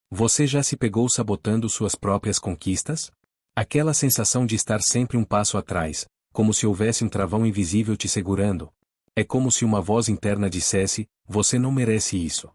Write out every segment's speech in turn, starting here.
Você já se pegou sabotando suas próprias conquistas? Aquela sensação de estar sempre um passo atrás, como se houvesse um travão invisível te segurando. É como se uma voz interna dissesse: você não merece isso.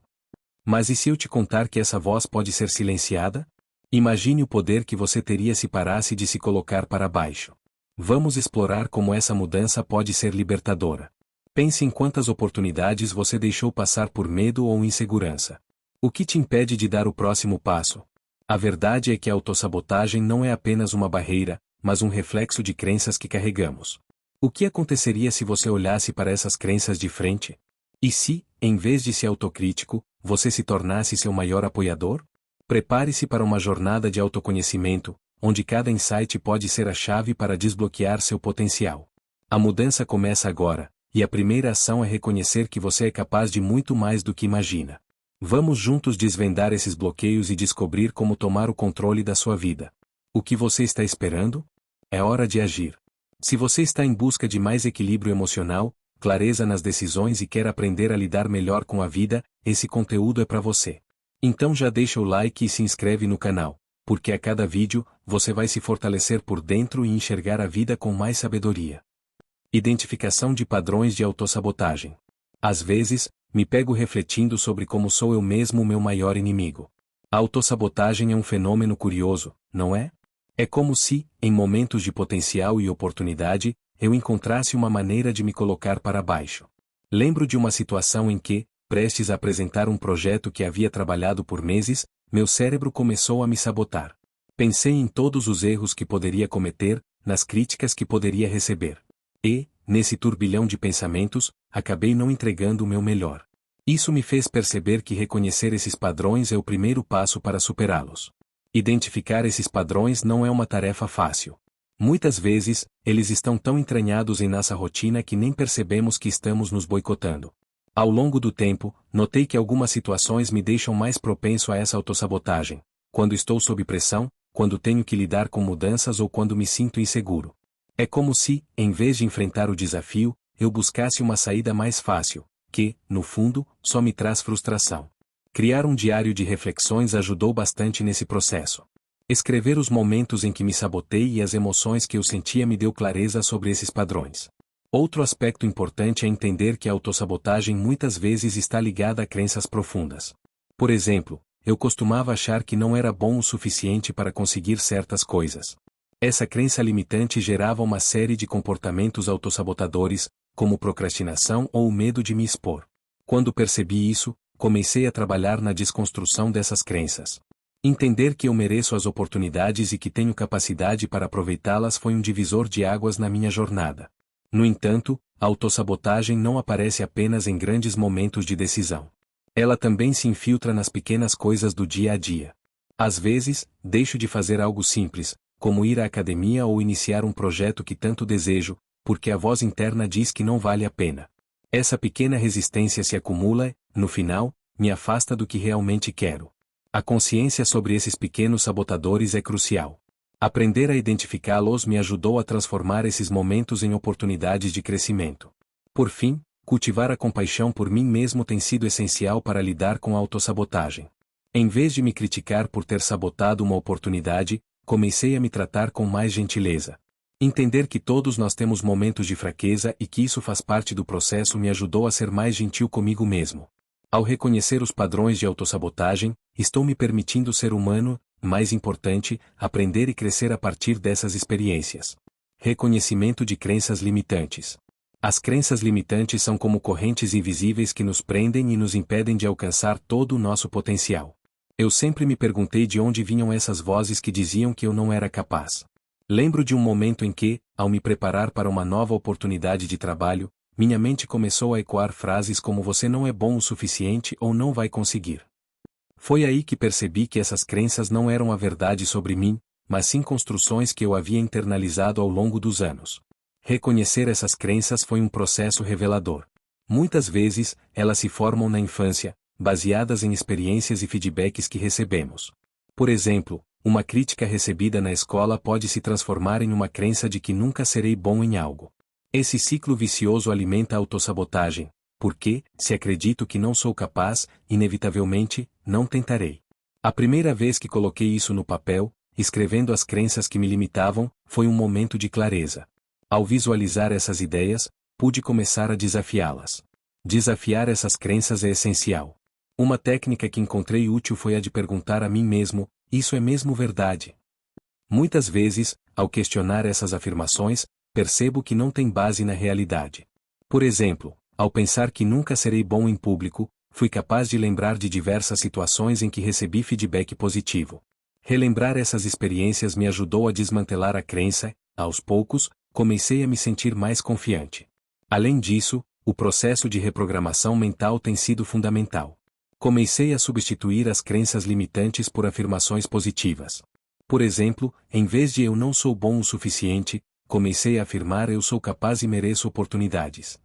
Mas e se eu te contar que essa voz pode ser silenciada? Imagine o poder que você teria se parasse de se colocar para baixo. Vamos explorar como essa mudança pode ser libertadora. Pense em quantas oportunidades você deixou passar por medo ou insegurança. O que te impede de dar o próximo passo? A verdade é que a autossabotagem não é apenas uma barreira, mas um reflexo de crenças que carregamos. O que aconteceria se você olhasse para essas crenças de frente? E se, em vez de ser autocrítico, você se tornasse seu maior apoiador? Prepare-se para uma jornada de autoconhecimento, onde cada insight pode ser a chave para desbloquear seu potencial. A mudança começa agora, e a primeira ação é reconhecer que você é capaz de muito mais do que imagina. Vamos juntos desvendar esses bloqueios e descobrir como tomar o controle da sua vida. O que você está esperando? É hora de agir. Se você está em busca de mais equilíbrio emocional, clareza nas decisões e quer aprender a lidar melhor com a vida, esse conteúdo é para você. Então já deixa o like e se inscreve no canal, porque a cada vídeo, você vai se fortalecer por dentro e enxergar a vida com mais sabedoria. Identificação de padrões de autossabotagem. Às vezes, me pego refletindo sobre como sou eu mesmo o meu maior inimigo. A autossabotagem é um fenômeno curioso, não é? É como se, em momentos de potencial e oportunidade, eu encontrasse uma maneira de me colocar para baixo. Lembro de uma situação em que, prestes a apresentar um projeto que havia trabalhado por meses, meu cérebro começou a me sabotar. Pensei em todos os erros que poderia cometer, nas críticas que poderia receber. E, nesse turbilhão de pensamentos, acabei não entregando o meu melhor. Isso me fez perceber que reconhecer esses padrões é o primeiro passo para superá-los. Identificar esses padrões não é uma tarefa fácil. Muitas vezes, eles estão tão entranhados em nossa rotina que nem percebemos que estamos nos boicotando. Ao longo do tempo, notei que algumas situações me deixam mais propenso a essa autossabotagem. Quando estou sob pressão, quando tenho que lidar com mudanças ou quando me sinto inseguro. É como se, em vez de enfrentar o desafio, eu buscasse uma saída mais fácil, que, no fundo, só me traz frustração. Criar um diário de reflexões ajudou bastante nesse processo. Escrever os momentos em que me sabotei e as emoções que eu sentia me deu clareza sobre esses padrões. Outro aspecto importante é entender que a autossabotagem muitas vezes está ligada a crenças profundas. Por exemplo, eu costumava achar que não era bom o suficiente para conseguir certas coisas. Essa crença limitante gerava uma série de comportamentos autossabotadores, como procrastinação ou o medo de me expor. Quando percebi isso, comecei a trabalhar na desconstrução dessas crenças. Entender que eu mereço as oportunidades e que tenho capacidade para aproveitá-las foi um divisor de águas na minha jornada. No entanto, a autossabotagem não aparece apenas em grandes momentos de decisão. Ela também se infiltra nas pequenas coisas do dia a dia. Às vezes, deixo de fazer algo simples, como ir à academia ou iniciar um projeto que tanto desejo, porque a voz interna diz que não vale a pena. Essa pequena resistência se acumula e, no final, me afasta do que realmente quero. A consciência sobre esses pequenos sabotadores é crucial. Aprender a identificá-los me ajudou a transformar esses momentos em oportunidades de crescimento. Por fim, cultivar a compaixão por mim mesmo tem sido essencial para lidar com a autossabotagem. Em vez de me criticar por ter sabotado uma oportunidade, comecei a me tratar com mais gentileza. Entender que todos nós temos momentos de fraqueza e que isso faz parte do processo me ajudou a ser mais gentil comigo mesmo. Ao reconhecer os padrões de autossabotagem, estou me permitindo ser humano, mais importante, aprender e crescer a partir dessas experiências. Reconhecimento de crenças limitantes. As crenças limitantes são como correntes invisíveis que nos prendem e nos impedem de alcançar todo o nosso potencial. Eu sempre me perguntei de onde vinham essas vozes que diziam que eu não era capaz. Lembro de um momento em que, ao me preparar para uma nova oportunidade de trabalho, minha mente começou a ecoar frases como você não é bom o suficiente ou não vai conseguir. Foi aí que percebi que essas crenças não eram a verdade sobre mim, mas sim construções que eu havia internalizado ao longo dos anos. Reconhecer essas crenças foi um processo revelador. Muitas vezes, elas se formam na infância, baseadas em experiências e feedbacks que recebemos. Por exemplo, uma crítica recebida na escola pode se transformar em uma crença de que nunca serei bom em algo. Esse ciclo vicioso alimenta a autossabotagem, porque, se acredito que não sou capaz, inevitavelmente, não tentarei. A primeira vez que coloquei isso no papel, escrevendo as crenças que me limitavam, foi um momento de clareza. Ao visualizar essas ideias, pude começar a desafiá-las. Desafiar essas crenças é essencial. Uma técnica que encontrei útil foi a de perguntar a mim mesmo: isso é mesmo verdade? Muitas vezes, ao questionar essas afirmações, percebo que não tem base na realidade. Por exemplo, ao pensar que nunca serei bom em público, fui capaz de lembrar de diversas situações em que recebi feedback positivo. Relembrar essas experiências me ajudou a desmantelar a crença e, aos poucos, comecei a me sentir mais confiante. Além disso, o processo de reprogramação mental tem sido fundamental. Comecei a substituir as crenças limitantes por afirmações positivas. Por exemplo, em vez de eu não sou bom o suficiente, comecei a afirmar eu sou capaz e mereço oportunidades.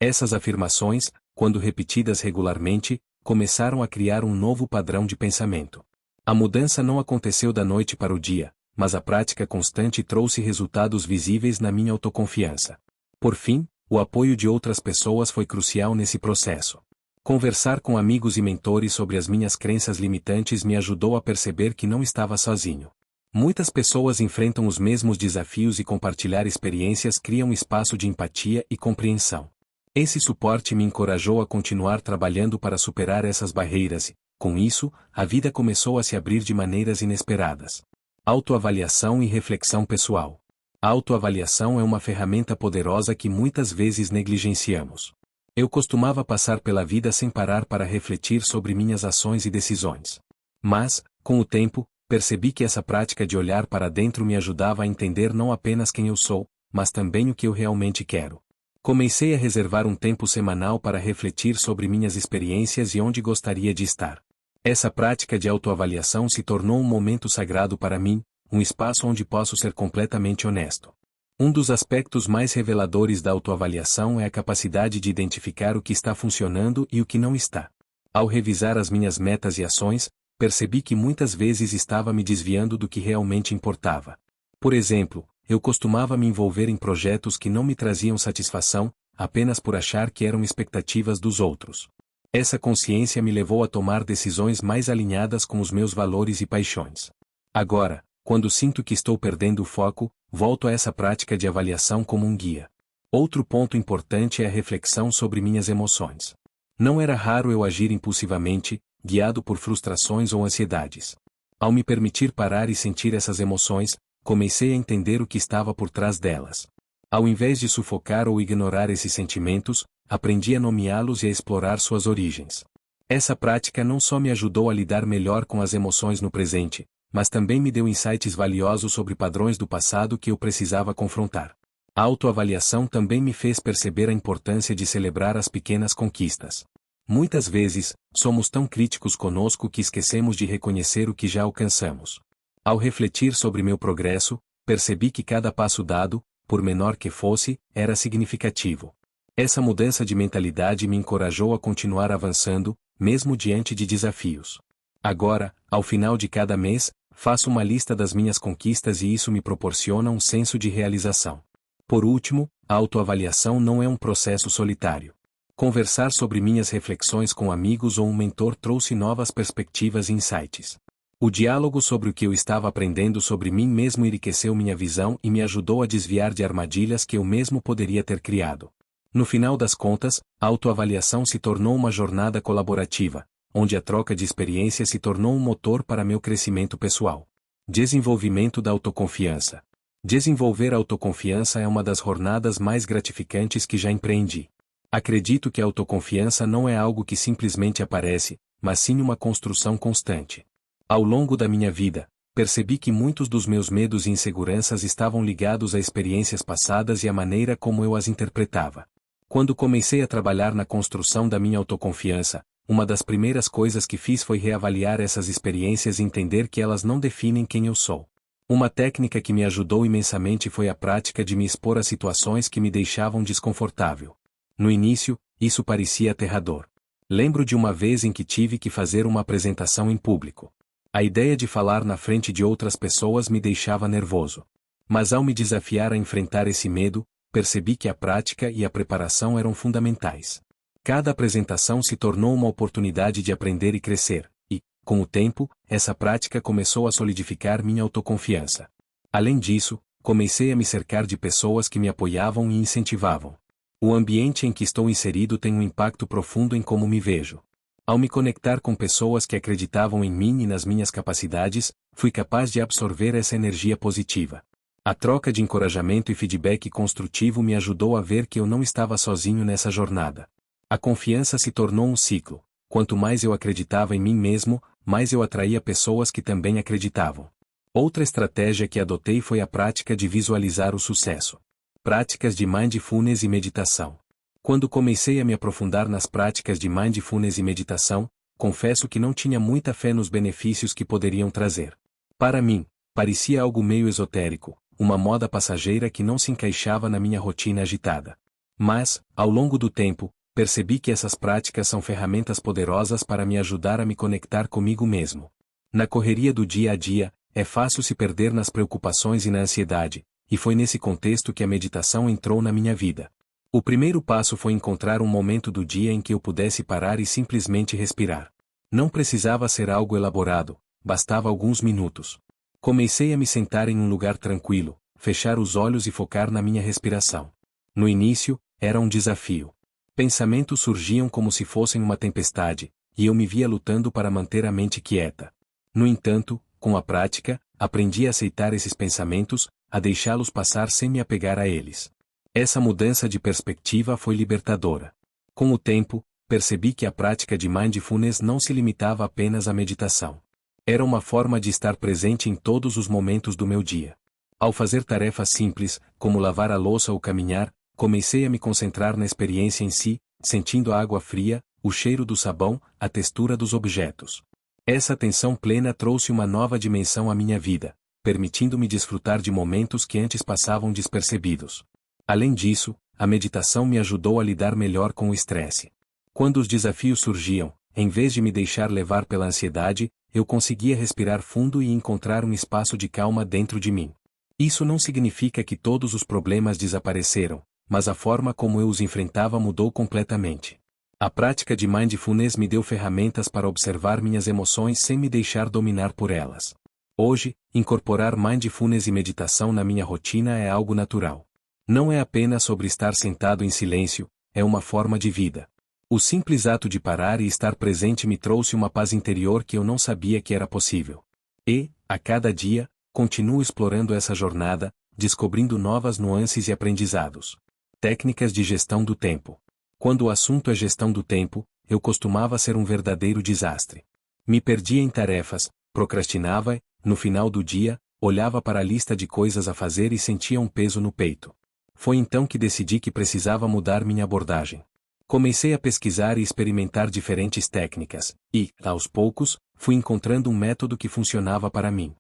Essas afirmações, quando repetidas regularmente, começaram a criar um novo padrão de pensamento. A mudança não aconteceu da noite para o dia, mas a prática constante trouxe resultados visíveis na minha autoconfiança. Por fim, o apoio de outras pessoas foi crucial nesse processo. Conversar com amigos e mentores sobre as minhas crenças limitantes me ajudou a perceber que não estava sozinho. Muitas pessoas enfrentam os mesmos desafios e compartilhar experiências cria um espaço de empatia e compreensão. Esse suporte me encorajou a continuar trabalhando para superar essas barreiras e, com isso, a vida começou a se abrir de maneiras inesperadas. Autoavaliação e reflexão pessoal. A autoavaliação é uma ferramenta poderosa que muitas vezes negligenciamos. Eu costumava passar pela vida sem parar para refletir sobre minhas ações e decisões. Mas, com o tempo, percebi que essa prática de olhar para dentro me ajudava a entender não apenas quem eu sou, mas também o que eu realmente quero. Comecei a reservar um tempo semanal para refletir sobre minhas experiências e onde gostaria de estar. Essa prática de autoavaliação se tornou um momento sagrado para mim, um espaço onde posso ser completamente honesto. Um dos aspectos mais reveladores da autoavaliação é a capacidade de identificar o que está funcionando e o que não está. Ao revisar as minhas metas e ações, percebi que muitas vezes estava me desviando do que realmente importava. Por exemplo, eu costumava me envolver em projetos que não me traziam satisfação, apenas por achar que eram expectativas dos outros. Essa consciência me levou a tomar decisões mais alinhadas com os meus valores e paixões. Agora, quando sinto que estou perdendo o foco, volto a essa prática de avaliação como um guia. Outro ponto importante é a reflexão sobre minhas emoções. Não era raro eu agir impulsivamente, guiado por frustrações ou ansiedades. Ao me permitir parar e sentir essas emoções, comecei a entender o que estava por trás delas. Ao invés de sufocar ou ignorar esses sentimentos, aprendi a nomeá-los e a explorar suas origens. Essa prática não só me ajudou a lidar melhor com as emoções no presente, mas também me deu insights valiosos sobre padrões do passado que eu precisava confrontar. A autoavaliação também me fez perceber a importância de celebrar as pequenas conquistas. Muitas vezes, somos tão críticos conosco que esquecemos de reconhecer o que já alcançamos. Ao refletir sobre meu progresso, percebi que cada passo dado, por menor que fosse, era significativo. Essa mudança de mentalidade me encorajou a continuar avançando, mesmo diante de desafios. Agora, ao final de cada mês, faço uma lista das minhas conquistas e isso me proporciona um senso de realização. Por último, a autoavaliação não é um processo solitário. Conversar sobre minhas reflexões com amigos ou um mentor trouxe novas perspectivas e insights. O diálogo sobre o que eu estava aprendendo sobre mim mesmo enriqueceu minha visão e me ajudou a desviar de armadilhas que eu mesmo poderia ter criado. No final das contas, a autoavaliação se tornou uma jornada colaborativa, onde a troca de experiências se tornou um motor para meu crescimento pessoal. Desenvolvimento da autoconfiança. Desenvolver a autoconfiança é uma das jornadas mais gratificantes que já empreendi. Acredito que a autoconfiança não é algo que simplesmente aparece, mas sim uma construção constante. Ao longo da minha vida, percebi que muitos dos meus medos e inseguranças estavam ligados a experiências passadas e à maneira como eu as interpretava. Quando comecei a trabalhar na construção da minha autoconfiança, uma das primeiras coisas que fiz foi reavaliar essas experiências e entender que elas não definem quem eu sou. Uma técnica que me ajudou imensamente foi a prática de me expor a situações que me deixavam desconfortável. No início, isso parecia aterrador. Lembro de uma vez em que tive que fazer uma apresentação em público. A ideia de falar na frente de outras pessoas me deixava nervoso. Mas ao me desafiar a enfrentar esse medo, percebi que a prática e a preparação eram fundamentais. Cada apresentação se tornou uma oportunidade de aprender e crescer, e, com o tempo, essa prática começou a solidificar minha autoconfiança. Além disso, comecei a me cercar de pessoas que me apoiavam e incentivavam. O ambiente em que estou inserido tem um impacto profundo em como me vejo. Ao me conectar com pessoas que acreditavam em mim e nas minhas capacidades, fui capaz de absorver essa energia positiva. A troca de encorajamento e feedback construtivo me ajudou a ver que eu não estava sozinho nessa jornada. A confiança se tornou um ciclo. Quanto mais eu acreditava em mim mesmo, mais eu atraía pessoas que também acreditavam. Outra estratégia que adotei foi a prática de visualizar o sucesso. Práticas de mindfulness e meditação. Quando comecei a me aprofundar nas práticas de mindfulness e meditação, confesso que não tinha muita fé nos benefícios que poderiam trazer. Para mim, parecia algo meio esotérico, uma moda passageira que não se encaixava na minha rotina agitada. Mas, ao longo do tempo, percebi que essas práticas são ferramentas poderosas para me ajudar a me conectar comigo mesmo. Na correria do dia a dia, é fácil se perder nas preocupações e na ansiedade, e foi nesse contexto que a meditação entrou na minha vida. O primeiro passo foi encontrar um momento do dia em que eu pudesse parar e simplesmente respirar. Não precisava ser algo elaborado, bastava alguns minutos. Comecei a me sentar em um lugar tranquilo, fechar os olhos e focar na minha respiração. No início, era um desafio. Pensamentos surgiam como se fossem uma tempestade, e eu me via lutando para manter a mente quieta. No entanto, com a prática, aprendi a aceitar esses pensamentos, a deixá-los passar sem me apegar a eles. Essa mudança de perspectiva foi libertadora. Com o tempo, percebi que a prática de mindfulness não se limitava apenas à meditação. Era uma forma de estar presente em todos os momentos do meu dia. Ao fazer tarefas simples, como lavar a louça ou caminhar, comecei a me concentrar na experiência em si, sentindo a água fria, o cheiro do sabão, a textura dos objetos. Essa atenção plena trouxe uma nova dimensão à minha vida, permitindo-me desfrutar de momentos que antes passavam despercebidos. Além disso, a meditação me ajudou a lidar melhor com o estresse. Quando os desafios surgiam, em vez de me deixar levar pela ansiedade, eu conseguia respirar fundo e encontrar um espaço de calma dentro de mim. Isso não significa que todos os problemas desapareceram, mas a forma como eu os enfrentava mudou completamente. A prática de mindfulness me deu ferramentas para observar minhas emoções sem me deixar dominar por elas. Hoje, incorporar mindfulness e meditação na minha rotina é algo natural. Não é apenas sobre estar sentado em silêncio, é uma forma de vida. O simples ato de parar e estar presente me trouxe uma paz interior que eu não sabia que era possível. E, a cada dia, continuo explorando essa jornada, descobrindo novas nuances e aprendizados. Técnicas de gestão do tempo. Quando o assunto é gestão do tempo, eu costumava ser um verdadeiro desastre. Me perdia em tarefas, procrastinava e, no final do dia, olhava para a lista de coisas a fazer e sentia um peso no peito. Foi então que decidi que precisava mudar minha abordagem. Comecei a pesquisar e experimentar diferentes técnicas, e, aos poucos, fui encontrando um método que funcionava para mim.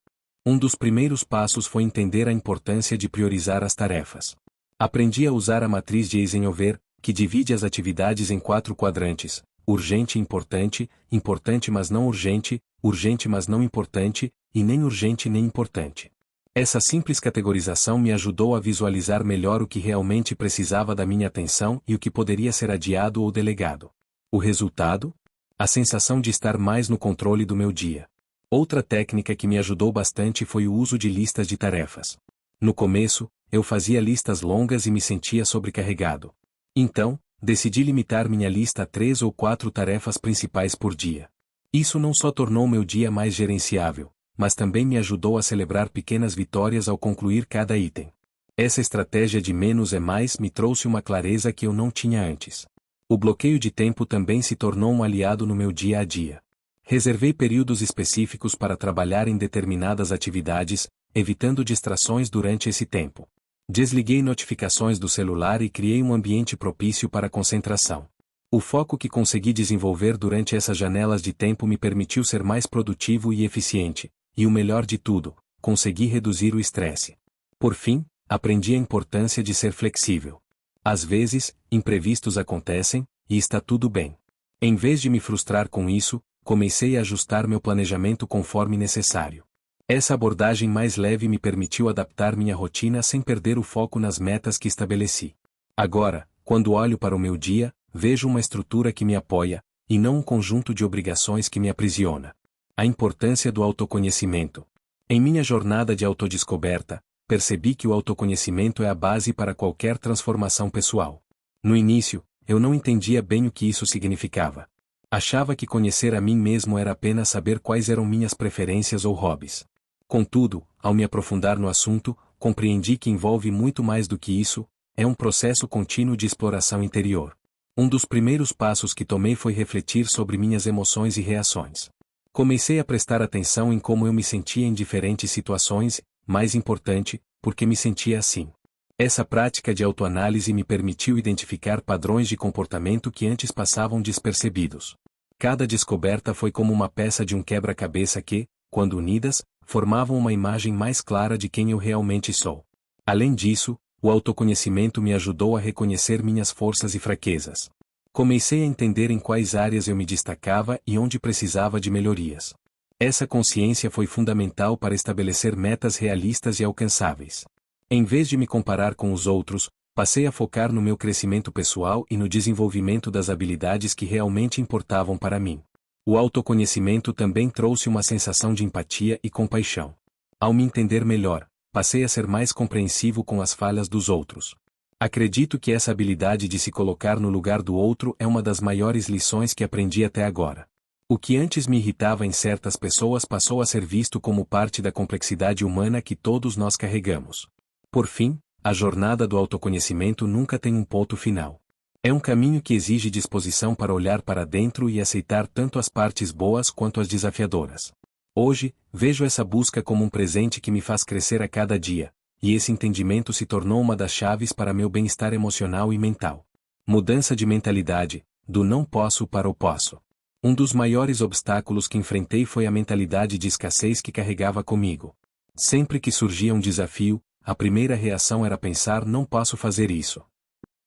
Um dos primeiros passos foi entender a importância de priorizar as tarefas. Aprendi a usar a matriz de Eisenhower, que divide as atividades em 4 quadrantes: urgente e importante, importante mas não urgente, urgente mas não importante, e nem urgente nem importante. Essa simples categorização me ajudou a visualizar melhor o que realmente precisava da minha atenção e o que poderia ser adiado ou delegado. O resultado? A sensação de estar mais no controle do meu dia. Outra técnica que me ajudou bastante foi o uso de listas de tarefas. No começo, eu fazia listas longas e me sentia sobrecarregado. Então, decidi limitar minha lista a 3 ou 4 tarefas principais por dia. Isso não só tornou meu dia mais gerenciável, mas também me ajudou a celebrar pequenas vitórias ao concluir cada item. Essa estratégia de menos é mais me trouxe uma clareza que eu não tinha antes. O bloqueio de tempo também se tornou um aliado no meu dia a dia. Reservei períodos específicos para trabalhar em determinadas atividades, evitando distrações durante esse tempo. Desliguei notificações do celular e criei um ambiente propício para a concentração. O foco que consegui desenvolver durante essas janelas de tempo me permitiu ser mais produtivo e eficiente, e o melhor de tudo, consegui reduzir o estresse. Por fim, aprendi a importância de ser flexível. Às vezes, imprevistos acontecem, e está tudo bem. Em vez de me frustrar com isso, comecei a ajustar meu planejamento conforme necessário. Essa abordagem mais leve me permitiu adaptar minha rotina sem perder o foco nas metas que estabeleci. Agora, quando olho para o meu dia, vejo uma estrutura que me apoia, e não um conjunto de obrigações que me aprisiona. A importância do autoconhecimento. Em minha jornada de autodescoberta, percebi que o autoconhecimento é a base para qualquer transformação pessoal. No início, eu não entendia bem o que isso significava. Achava que conhecer a mim mesmo era apenas saber quais eram minhas preferências ou hobbies. Contudo, ao me aprofundar no assunto, compreendi que envolve muito mais do que isso, é um processo contínuo de exploração interior. Um dos primeiros passos que tomei foi refletir sobre minhas emoções e reações. Comecei a prestar atenção em como eu me sentia em diferentes situações, mais importante, porque me sentia assim. Essa prática de autoanálise me permitiu identificar padrões de comportamento que antes passavam despercebidos. Cada descoberta foi como uma peça de um quebra-cabeça que, quando unidas, formavam uma imagem mais clara de quem eu realmente sou. Além disso, o autoconhecimento me ajudou a reconhecer minhas forças e fraquezas. Comecei a entender em quais áreas eu me destacava e onde precisava de melhorias. Essa consciência foi fundamental para estabelecer metas realistas e alcançáveis. Em vez de me comparar com os outros, passei a focar no meu crescimento pessoal e no desenvolvimento das habilidades que realmente importavam para mim. O autoconhecimento também trouxe uma sensação de empatia e compaixão. Ao me entender melhor, passei a ser mais compreensivo com as falhas dos outros. Acredito que essa habilidade de se colocar no lugar do outro é uma das maiores lições que aprendi até agora. O que antes me irritava em certas pessoas passou a ser visto como parte da complexidade humana que todos nós carregamos. Por fim, a jornada do autoconhecimento nunca tem um ponto final. É um caminho que exige disposição para olhar para dentro e aceitar tanto as partes boas quanto as desafiadoras. Hoje, vejo essa busca como um presente que me faz crescer a cada dia, e esse entendimento se tornou uma das chaves para meu bem-estar emocional e mental. Mudança de mentalidade, do não posso para o posso. Um dos maiores obstáculos que enfrentei foi a mentalidade de escassez que carregava comigo. Sempre que surgia um desafio, a primeira reação era pensar: não posso fazer isso.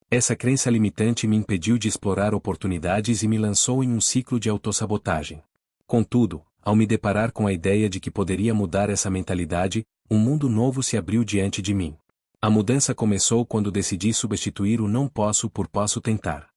Essa crença limitante me impediu de explorar oportunidades e me lançou em um ciclo de autossabotagem. Contudo, ao me deparar com a ideia de que poderia mudar essa mentalidade, um mundo novo se abriu diante de mim. A mudança começou quando decidi substituir o não posso por posso tentar.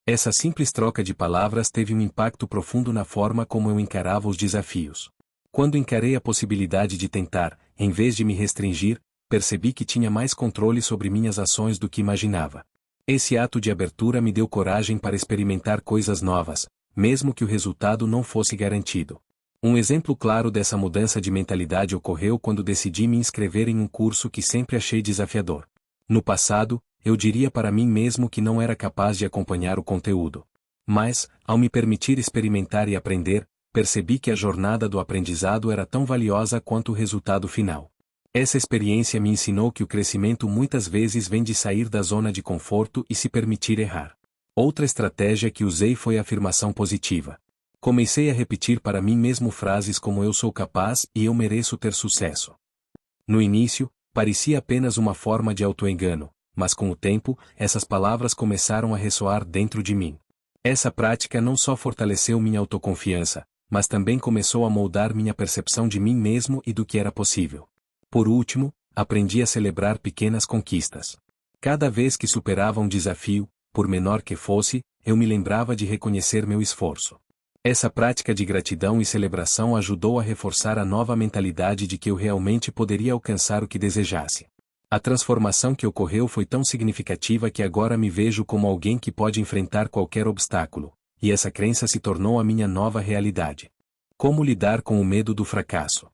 Essa simples troca de palavras teve um impacto profundo na forma como eu encarava os desafios. Quando encarei a possibilidade de tentar, em vez de me restringir, percebi que tinha mais controle sobre minhas ações do que imaginava. Esse ato de abertura me deu coragem para experimentar coisas novas, mesmo que o resultado não fosse garantido. Um exemplo claro dessa mudança de mentalidade ocorreu quando decidi me inscrever em um curso que sempre achei desafiador. No passado, eu diria para mim mesmo que não era capaz de acompanhar o conteúdo. Mas, ao me permitir experimentar e aprender, percebi que a jornada do aprendizado era tão valiosa quanto o resultado final. Essa experiência me ensinou que o crescimento muitas vezes vem de sair da zona de conforto e se permitir errar. Outra estratégia que usei foi a afirmação positiva. Comecei a repetir para mim mesmo frases como: eu sou capaz e eu mereço ter sucesso. No início, parecia apenas uma forma de autoengano, mas com o tempo, essas palavras começaram a ressoar dentro de mim. Essa prática não só fortaleceu minha autoconfiança, mas também começou a moldar minha percepção de mim mesmo e do que era possível. Por último, aprendi a celebrar pequenas conquistas. Cada vez que superava um desafio, por menor que fosse, eu me lembrava de reconhecer meu esforço. Essa prática de gratidão e celebração ajudou a reforçar a nova mentalidade de que eu realmente poderia alcançar o que desejasse. A transformação que ocorreu foi tão significativa que agora me vejo como alguém que pode enfrentar qualquer obstáculo, e essa crença se tornou a minha nova realidade. Como lidar com o medo do fracasso?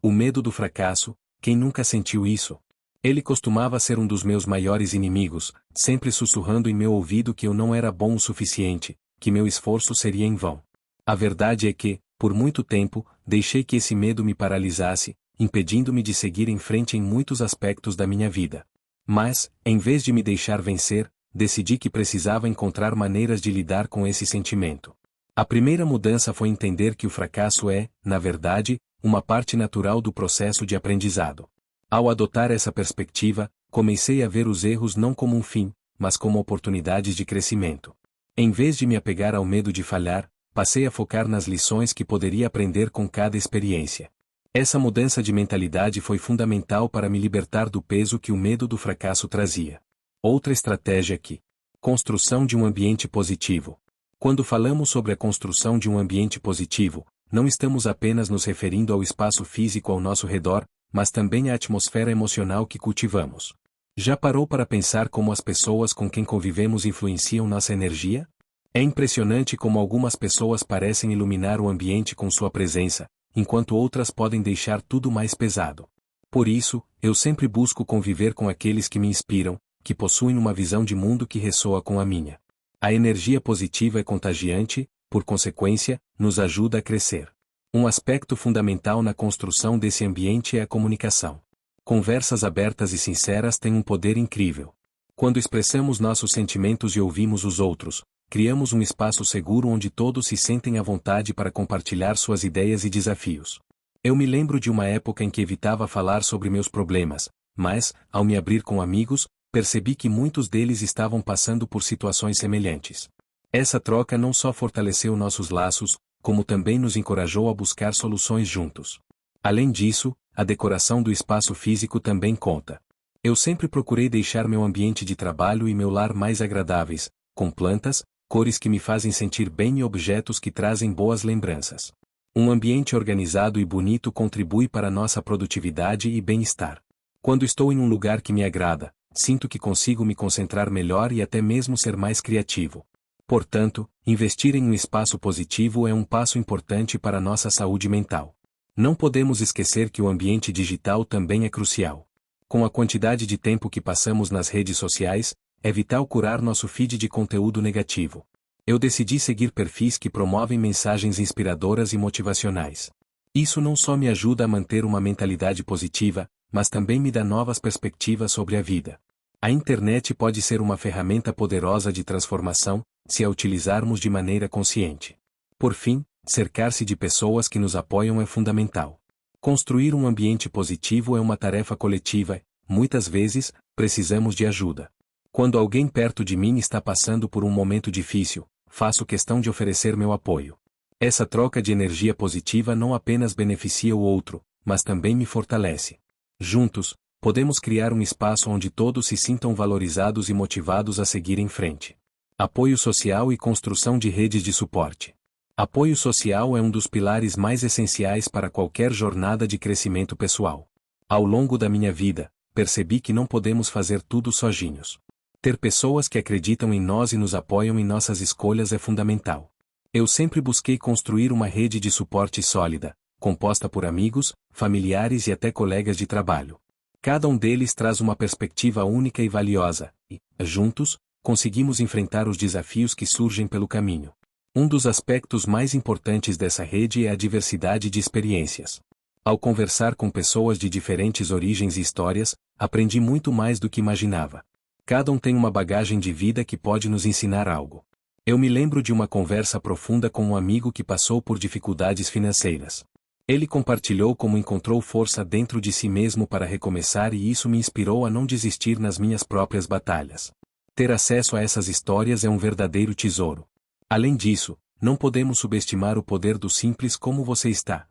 O medo do fracasso, quem nunca sentiu isso? Ele costumava ser um dos meus maiores inimigos, sempre sussurrando em meu ouvido que eu não era bom o suficiente, que meu esforço seria em vão. A verdade é que, por muito tempo, deixei que esse medo me paralisasse, impedindo-me de seguir em frente em muitos aspectos da minha vida. Mas, em vez de me deixar vencer, decidi que precisava encontrar maneiras de lidar com esse sentimento. A primeira mudança foi entender que o fracasso é, na verdade, uma parte natural do processo de aprendizado. Ao adotar essa perspectiva, comecei a ver os erros não como um fim, mas como oportunidades de crescimento. Em vez de me apegar ao medo de falhar, passei a focar nas lições que poderia aprender com cada experiência. Essa mudança de mentalidade foi fundamental para me libertar do peso que o medo do fracasso trazia. Outra estratégia aqui: construção de um ambiente positivo. Quando falamos sobre a construção de um ambiente positivo, não estamos apenas nos referindo ao espaço físico ao nosso redor, mas também à atmosfera emocional que cultivamos. Já parou para pensar como as pessoas com quem convivemos influenciam nossa energia? É impressionante como algumas pessoas parecem iluminar o ambiente com sua presença, enquanto outras podem deixar tudo mais pesado. Por isso, eu sempre busco conviver com aqueles que me inspiram, que possuem uma visão de mundo que ressoa com a minha. A energia positiva é contagiante, por consequência, nos ajuda a crescer. Um aspecto fundamental na construção desse ambiente é a comunicação. Conversas abertas e sinceras têm um poder incrível. Quando expressamos nossos sentimentos e ouvimos os outros, criamos um espaço seguro onde todos se sentem à vontade para compartilhar suas ideias e desafios. Eu me lembro de uma época em que evitava falar sobre meus problemas, mas, ao me abrir com amigos, percebi que muitos deles estavam passando por situações semelhantes. Essa troca não só fortaleceu nossos laços, como também nos encorajou a buscar soluções juntos. Além disso, a decoração do espaço físico também conta. Eu sempre procurei deixar meu ambiente de trabalho e meu lar mais agradáveis, com plantas, cores que me fazem sentir bem e objetos que trazem boas lembranças. Um ambiente organizado e bonito contribui para nossa produtividade e bem-estar. Quando estou em um lugar que me agrada, sinto que consigo me concentrar melhor e até mesmo ser mais criativo. Portanto, investir em um espaço positivo é um passo importante para nossa saúde mental. Não podemos esquecer que o ambiente digital também é crucial. Com a quantidade de tempo que passamos nas redes sociais, é vital curar nosso feed de conteúdo negativo. Eu decidi seguir perfis que promovem mensagens inspiradoras e motivacionais. Isso não só me ajuda a manter uma mentalidade positiva, mas também me dá novas perspectivas sobre a vida. A internet pode ser uma ferramenta poderosa de transformação, se a utilizarmos de maneira consciente. Por fim, cercar-se de pessoas que nos apoiam é fundamental. Construir um ambiente positivo é uma tarefa coletiva e, muitas vezes, precisamos de ajuda. Quando alguém perto de mim está passando por um momento difícil, faço questão de oferecer meu apoio. Essa troca de energia positiva não apenas beneficia o outro, mas também me fortalece. Juntos, podemos criar um espaço onde todos se sintam valorizados e motivados a seguir em frente. Apoio social e construção de redes de suporte. Apoio social é um dos pilares mais essenciais para qualquer jornada de crescimento pessoal. Ao longo da minha vida, percebi que não podemos fazer tudo sozinhos. Ter pessoas que acreditam em nós e nos apoiam em nossas escolhas é fundamental. Eu sempre busquei construir uma rede de suporte sólida, composta por amigos, familiares e até colegas de trabalho. Cada um deles traz uma perspectiva única e valiosa, e, juntos, conseguimos enfrentar os desafios que surgem pelo caminho. Um dos aspectos mais importantes dessa rede é a diversidade de experiências. Ao conversar com pessoas de diferentes origens e histórias, aprendi muito mais do que imaginava. Cada um tem uma bagagem de vida que pode nos ensinar algo. Eu me lembro de uma conversa profunda com um amigo que passou por dificuldades financeiras. Ele compartilhou como encontrou força dentro de si mesmo para recomeçar e isso me inspirou a não desistir nas minhas próprias batalhas. Ter acesso a essas histórias é um verdadeiro tesouro. Além disso, não podemos subestimar o poder do simples como você está.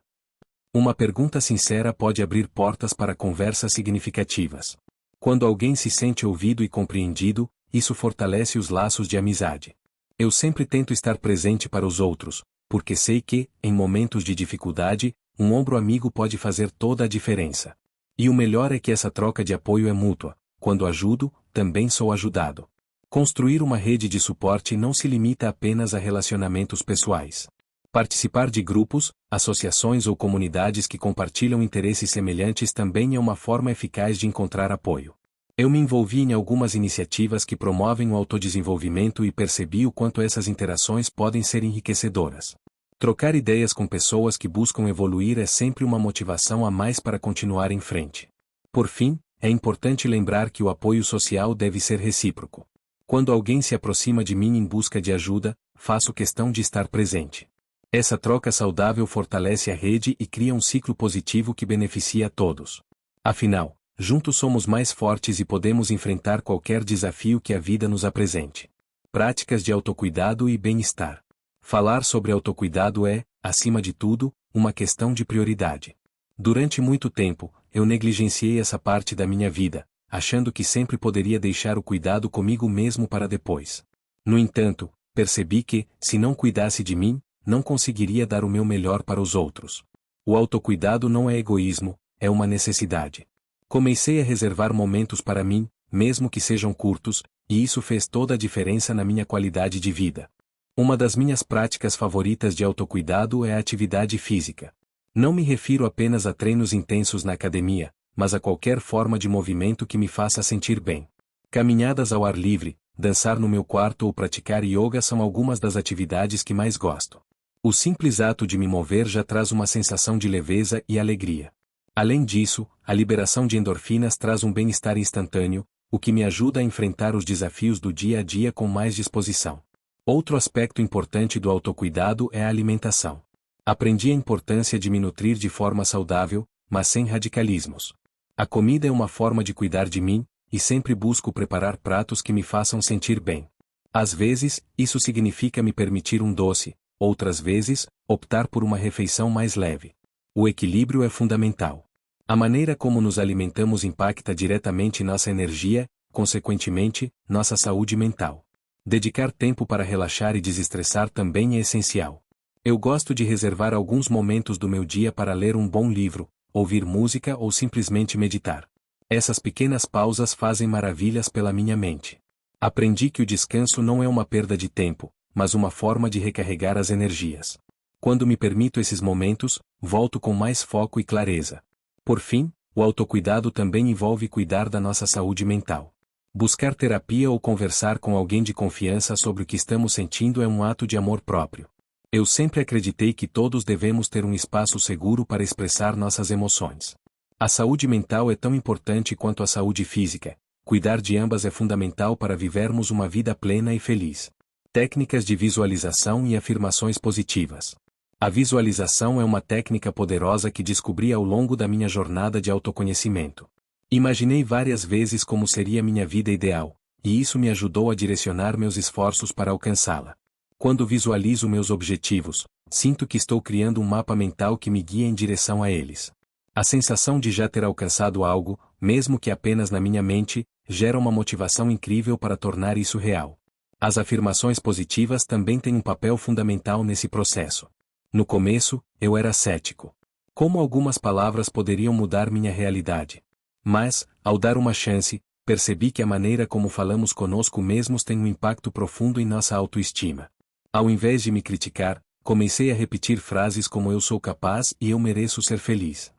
Uma pergunta sincera pode abrir portas para conversas significativas. Quando alguém se sente ouvido e compreendido, isso fortalece os laços de amizade. Eu sempre tento estar presente para os outros, porque sei que, em momentos de dificuldade, um ombro amigo pode fazer toda a diferença. E o melhor é que essa troca de apoio é mútua. Quando ajudo, também sou ajudado. Construir uma rede de suporte não se limita apenas a relacionamentos pessoais. Participar de grupos, associações ou comunidades que compartilham interesses semelhantes também é uma forma eficaz de encontrar apoio. Eu me envolvi em algumas iniciativas que promovem o autodesenvolvimento e percebi o quanto essas interações podem ser enriquecedoras. Trocar ideias com pessoas que buscam evoluir é sempre uma motivação a mais para continuar em frente. Por fim, é importante lembrar que o apoio social deve ser recíproco. Quando alguém se aproxima de mim em busca de ajuda, faço questão de estar presente. Essa troca saudável fortalece a rede e cria um ciclo positivo que beneficia a todos. Afinal, juntos somos mais fortes e podemos enfrentar qualquer desafio que a vida nos apresente. Práticas de autocuidado e bem-estar. Falar sobre autocuidado é, acima de tudo, uma questão de prioridade. Durante muito tempo, eu negligenciei essa parte da minha vida, achando que sempre poderia deixar o cuidado comigo mesmo para depois. No entanto, percebi que, se não cuidasse de mim, não conseguiria dar o meu melhor para os outros. O autocuidado não é egoísmo, é uma necessidade. Comecei a reservar momentos para mim, mesmo que sejam curtos, e isso fez toda a diferença na minha qualidade de vida. Uma das minhas práticas favoritas de autocuidado é a atividade física. Não me refiro apenas a treinos intensos na academia, mas a qualquer forma de movimento que me faça sentir bem. Caminhadas ao ar livre, dançar no meu quarto ou praticar yoga são algumas das atividades que mais gosto. O simples ato de me mover já traz uma sensação de leveza e alegria. Além disso, a liberação de endorfinas traz um bem-estar instantâneo, o que me ajuda a enfrentar os desafios do dia a dia com mais disposição. Outro aspecto importante do autocuidado é a alimentação. Aprendi a importância de me nutrir de forma saudável, mas sem radicalismos. A comida é uma forma de cuidar de mim, e sempre busco preparar pratos que me façam sentir bem. Às vezes, isso significa me permitir um doce, outras vezes, optar por uma refeição mais leve. O equilíbrio é fundamental. A maneira como nos alimentamos impacta diretamente nossa energia, consequentemente, nossa saúde mental. Dedicar tempo para relaxar e desestressar também é essencial. Eu gosto de reservar alguns momentos do meu dia para ler um bom livro, ouvir música ou simplesmente meditar. Essas pequenas pausas fazem maravilhas pela minha mente. Aprendi que o descanso não é uma perda de tempo, mas uma forma de recarregar as energias. Quando me permito esses momentos, volto com mais foco e clareza. Por fim, o autocuidado também envolve cuidar da nossa saúde mental. Buscar terapia ou conversar com alguém de confiança sobre o que estamos sentindo é um ato de amor próprio. Eu sempre acreditei que todos devemos ter um espaço seguro para expressar nossas emoções. A saúde mental é tão importante quanto a saúde física. Cuidar de ambas é fundamental para vivermos uma vida plena e feliz. Técnicas de visualização e afirmações positivas. A visualização é uma técnica poderosa que descobri ao longo da minha jornada de autoconhecimento. Imaginei várias vezes como seria minha vida ideal, e isso me ajudou a direcionar meus esforços para alcançá-la. Quando visualizo meus objetivos, sinto que estou criando um mapa mental que me guia em direção a eles. A sensação de já ter alcançado algo, mesmo que apenas na minha mente, gera uma motivação incrível para tornar isso real. As afirmações positivas também têm um papel fundamental nesse processo. No começo, eu era cético. Como algumas palavras poderiam mudar minha realidade? Mas, ao dar uma chance, percebi que a maneira como falamos conosco mesmos tem um impacto profundo em nossa autoestima. Ao invés de me criticar, comecei a repetir frases como eu sou capaz e eu mereço ser feliz.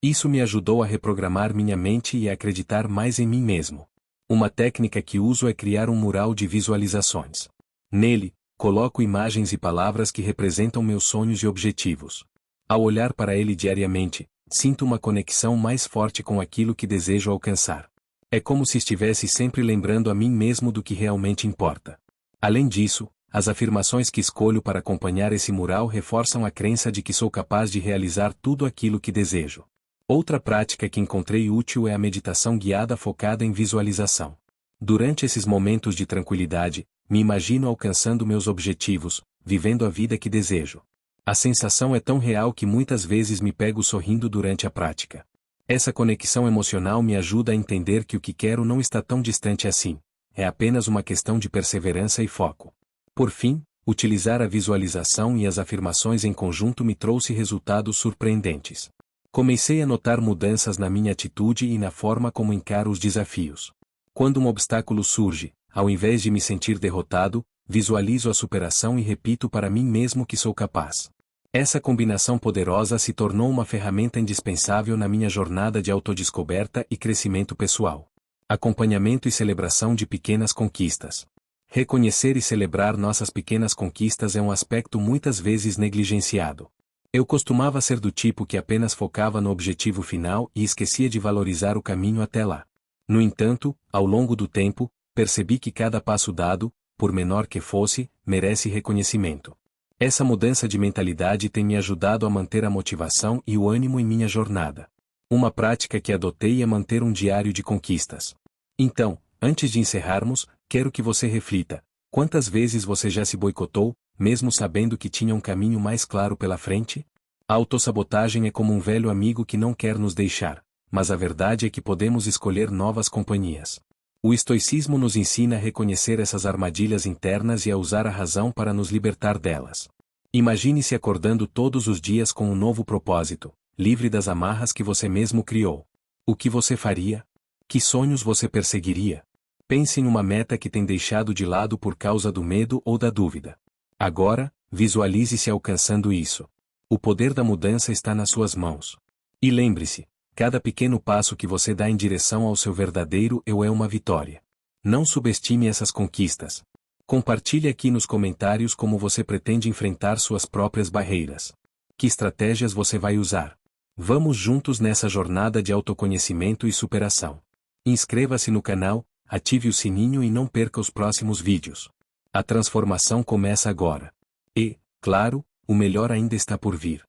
Isso me ajudou a reprogramar minha mente e a acreditar mais em mim mesmo. Uma técnica que uso é criar um mural de visualizações. Nele, coloco imagens e palavras que representam meus sonhos e objetivos. Ao olhar para ele diariamente, sinto uma conexão mais forte com aquilo que desejo alcançar. É como se estivesse sempre lembrando a mim mesmo do que realmente importa. Além disso, as afirmações que escolho para acompanhar esse mural reforçam a crença de que sou capaz de realizar tudo aquilo que desejo. Outra prática que encontrei útil é a meditação guiada focada em visualização. Durante esses momentos de tranquilidade, me imagino alcançando meus objetivos, vivendo a vida que desejo. A sensação é tão real que muitas vezes me pego sorrindo durante a prática. Essa conexão emocional me ajuda a entender que o que quero não está tão distante assim. É apenas uma questão de perseverança e foco. Por fim, utilizar a visualização e as afirmações em conjunto me trouxe resultados surpreendentes. Comecei a notar mudanças na minha atitude e na forma como encaro os desafios. Quando um obstáculo surge, ao invés de me sentir derrotado, visualizo a superação e repito para mim mesmo que sou capaz. Essa combinação poderosa se tornou uma ferramenta indispensável na minha jornada de autodescoberta e crescimento pessoal. Acompanhamento e celebração de pequenas conquistas. Reconhecer e celebrar nossas pequenas conquistas é um aspecto muitas vezes negligenciado. Eu costumava ser do tipo que apenas focava no objetivo final e esquecia de valorizar o caminho até lá. No entanto, ao longo do tempo, percebi que cada passo dado, por menor que fosse, merece reconhecimento. Essa mudança de mentalidade tem me ajudado a manter a motivação e o ânimo em minha jornada. Uma prática que adotei é manter um diário de conquistas. Então, antes de encerrarmos, quero que você reflita: quantas vezes você já se boicotou, mesmo sabendo que tinha um caminho mais claro pela frente? A autossabotagem é como um velho amigo que não quer nos deixar, mas a verdade é que podemos escolher novas companhias. O estoicismo nos ensina a reconhecer essas armadilhas internas e a usar a razão para nos libertar delas. Imagine-se acordando todos os dias com um novo propósito, livre das amarras que você mesmo criou. O que você faria? Que sonhos você perseguiria? Pense em uma meta que tem deixado de lado por causa do medo ou da dúvida. Agora, visualize-se alcançando isso. O poder da mudança está nas suas mãos. E lembre-se, cada pequeno passo que você dá em direção ao seu verdadeiro eu é uma vitória. Não subestime essas conquistas. Compartilhe aqui nos comentários como você pretende enfrentar suas próprias barreiras. Que estratégias você vai usar? Vamos juntos nessa jornada de autoconhecimento e superação. Inscreva-se no canal, ative o sininho e não perca os próximos vídeos. A transformação começa agora. E, claro, o melhor ainda está por vir.